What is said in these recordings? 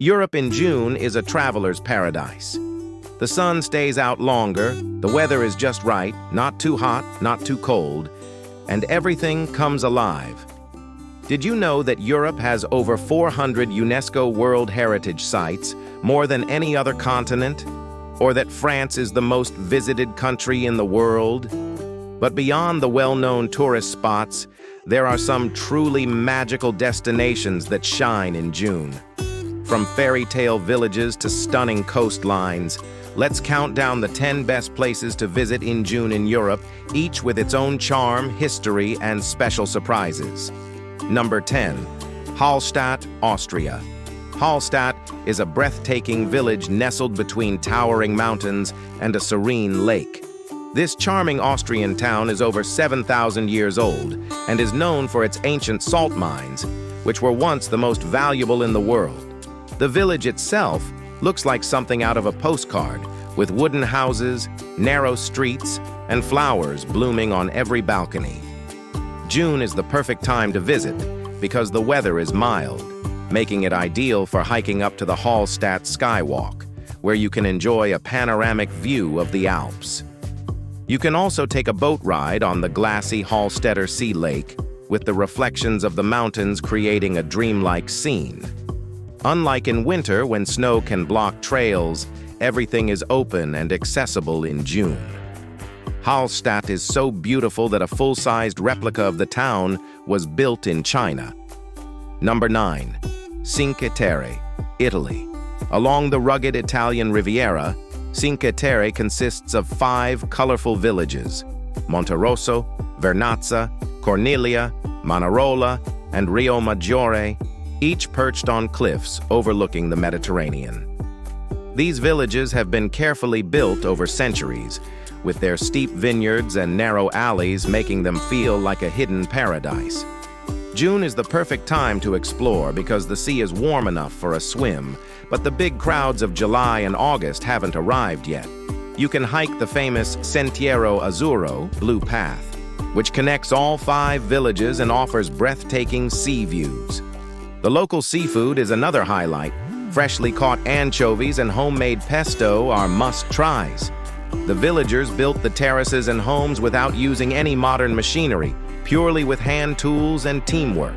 Europe in June is a traveler's paradise. The sun stays out longer, the weather is just right, not too hot, not too cold, and everything comes alive. Did you know that Europe has over 400 UNESCO World Heritage Sites, more than any other continent? Or that France is the most visited country in the world? But beyond the well-known tourist spots, there are some truly magical destinations that shine in June. From fairy tale villages to stunning coastlines, let's count down the 10 best places to visit in June in Europe, each with its own charm, history, and special surprises. Number 10. Hallstatt, Austria. Hallstatt is a breathtaking village nestled between towering mountains and a serene lake. This charming Austrian town is over 7,000 years old and is known for its ancient salt mines, which were once the most valuable in the world. The village itself looks like something out of a postcard, with wooden houses, narrow streets, and flowers blooming on every balcony. June is the perfect time to visit because the weather is mild, making it ideal for hiking up to the Hallstatt Skywalk, where you can enjoy a panoramic view of the Alps. You can also take a boat ride on the glassy Hallstatter Sea Lake, with the reflections of the mountains creating a dreamlike scene. Unlike in winter, when snow can block trails, everything is open and accessible in June. Hallstatt is so beautiful that a full-sized replica of the town was built in China. Number 9. Cinque Terre, Italy. Along the rugged Italian Riviera, Cinque Terre consists of 5 colorful villages: Monterosso, Vernazza, Cornelia, Manarola, and Rio Maggiore, each perched on cliffs overlooking the Mediterranean. These villages have been carefully built over centuries, with their steep vineyards and narrow alleys making them feel like a hidden paradise. June is the perfect time to explore because the sea is warm enough for a swim, but the big crowds of July and August haven't arrived yet. You can hike the famous Sentiero Azzurro, Blue Path, which connects all 5 villages and offers breathtaking sea views. The local seafood is another highlight. Freshly caught anchovies and homemade pesto are must-tries. The villagers built the terraces and homes without using any modern machinery, purely with hand tools and teamwork.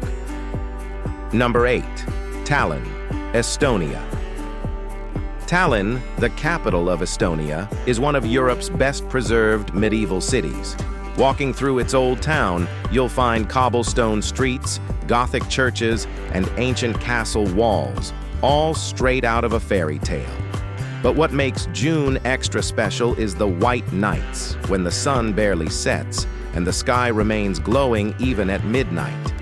Number 8. Tallinn, Estonia. Tallinn, the capital of Estonia, is one of Europe's best-preserved medieval cities. Walking through its old town, you'll find cobblestone streets, Gothic churches, and ancient castle walls, all straight out of a fairy tale. But what makes June extra special is the white nights, when the sun barely sets and the sky remains glowing even at midnight.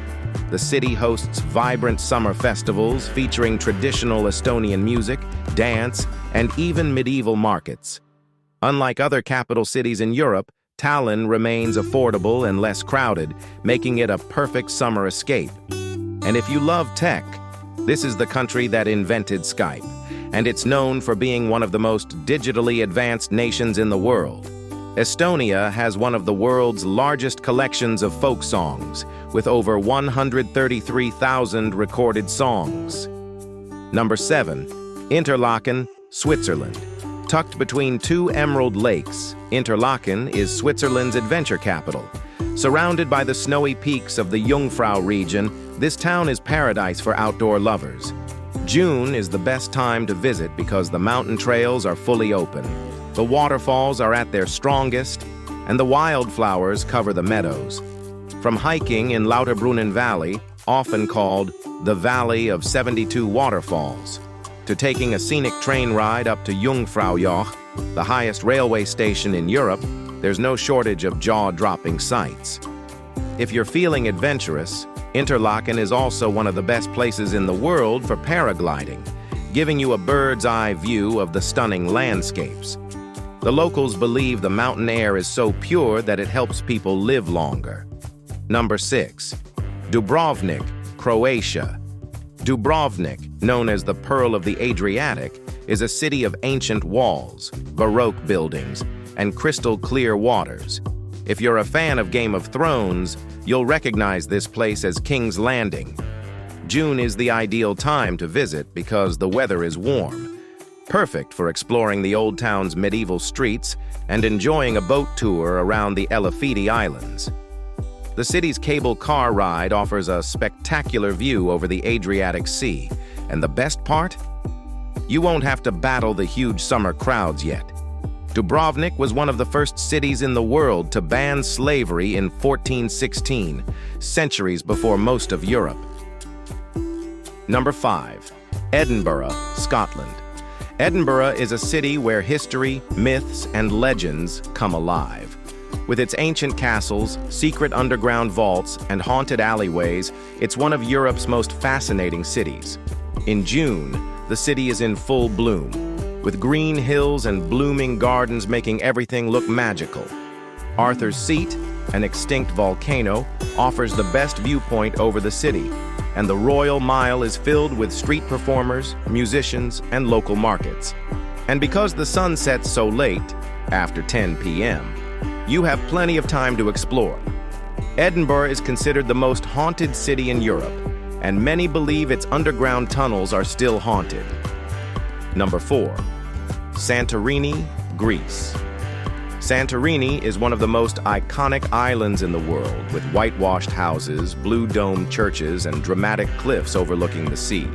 The city hosts vibrant summer festivals featuring traditional Estonian music, dance, and even medieval markets. Unlike other capital cities in Europe, Tallinn remains affordable and less crowded, making it a perfect summer escape. And if you love tech, this is the country that invented Skype, and it's known for being one of the most digitally advanced nations in the world. Estonia has one of the world's largest collections of folk songs, with over 133,000 recorded songs. Number 7. Interlaken, Switzerland. Tucked between 2 emerald lakes, Interlaken is Switzerland's adventure capital. Surrounded by the snowy peaks of the Jungfrau region, this town is paradise for outdoor lovers. June is the best time to visit because the mountain trails are fully open, the waterfalls are at their strongest, and the wildflowers cover the meadows. From hiking in Lauterbrunnen Valley, often called the Valley of 72 Waterfalls, to taking a scenic train ride up to Jungfraujoch, the highest railway station in Europe, there's no shortage of jaw-dropping sights. If you're feeling adventurous, Interlaken is also one of the best places in the world for paragliding, giving you a bird's-eye view of the stunning landscapes. The locals believe the mountain air is so pure that it helps people live longer. Number 6. Dubrovnik, Croatia. Dubrovnik, known as the Pearl of the Adriatic, is a city of ancient walls, Baroque buildings, and crystal-clear waters. If you're a fan of Game of Thrones, you'll recognize this place as King's Landing. June is the ideal time to visit because the weather is warm, perfect for exploring the old town's medieval streets and enjoying a boat tour around the Elafidi Islands. The city's cable car ride offers a spectacular view over the Adriatic Sea, and the best part? You won't have to battle the huge summer crowds yet. Dubrovnik was one of the first cities in the world to ban slavery in 1416, centuries before most of Europe. Number 5. Edinburgh, Scotland. Edinburgh is a city where history, myths, and legends come alive. With its ancient castles, secret underground vaults, and haunted alleyways, it's one of Europe's most fascinating cities. In June, the city is in full bloom, with green hills and blooming gardens making everything look magical. Arthur's Seat, an extinct volcano, offers the best viewpoint over the city, and the Royal Mile is filled with street performers, musicians, and local markets. And because the sun sets so late, after 10 p.m., you have plenty of time to explore. Edinburgh is considered the most haunted city in Europe, and many believe its underground tunnels are still haunted. Number 4. Santorini, Greece. Santorini is one of the most iconic islands in the world, with whitewashed houses, blue-domed churches, and dramatic cliffs overlooking the sea.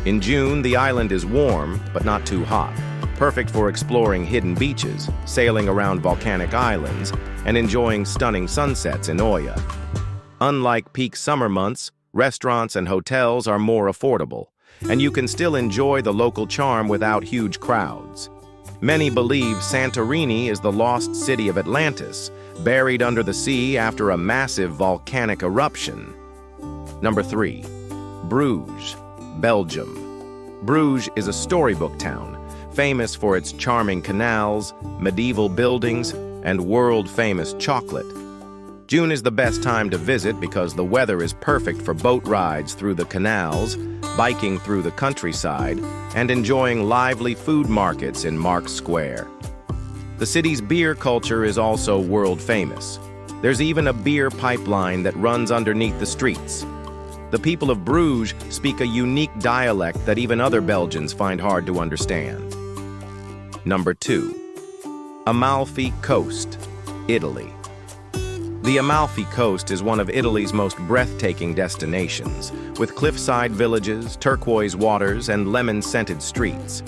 In June, the island is warm, but not too hot, perfect for exploring hidden beaches, sailing around volcanic islands, and enjoying stunning sunsets in Oya. Unlike peak summer months, restaurants and hotels are more affordable, and you can still enjoy the local charm without huge crowds. Many believe Santorini is the lost city of Atlantis, buried under the sea after a massive volcanic eruption. Number 3. Bruges, Belgium. Bruges is a storybook town, famous for its charming canals, medieval buildings, and world-famous chocolate. June is the best time to visit because the weather is perfect for boat rides through the canals, biking through the countryside, and enjoying lively food markets in Marks Square. The city's beer culture is also world-famous. There's even a beer pipeline that runs underneath the streets. The people of Bruges speak a unique dialect that even other Belgians find hard to understand. Number 2. Amalfi Coast, Italy. The Amalfi Coast is one of Italy's most breathtaking destinations, with cliffside villages, turquoise waters, and lemon-scented streets.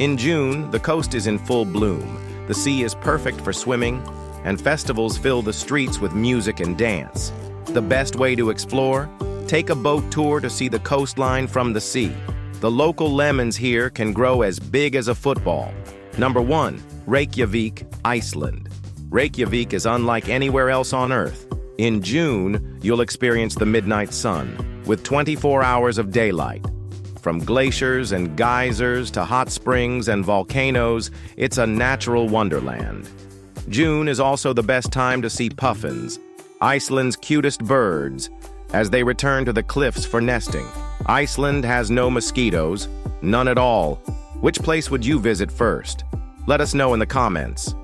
In June, the coast is in full bloom, the sea is perfect for swimming, and festivals fill the streets with music and dance. The best way to explore? Take a boat tour to see the coastline from the sea. The local lemons here can grow as big as a football. Number 1. Reykjavik, Iceland. Reykjavik is unlike anywhere else on Earth. In June, you'll experience the midnight sun, with 24 hours of daylight. From glaciers and geysers to hot springs and volcanoes, it's a natural wonderland. June is also the best time to see puffins, Iceland's cutest birds, as they return to the cliffs for nesting. Iceland has no mosquitoes, none at all. Which place would you visit first? Let us know in the comments.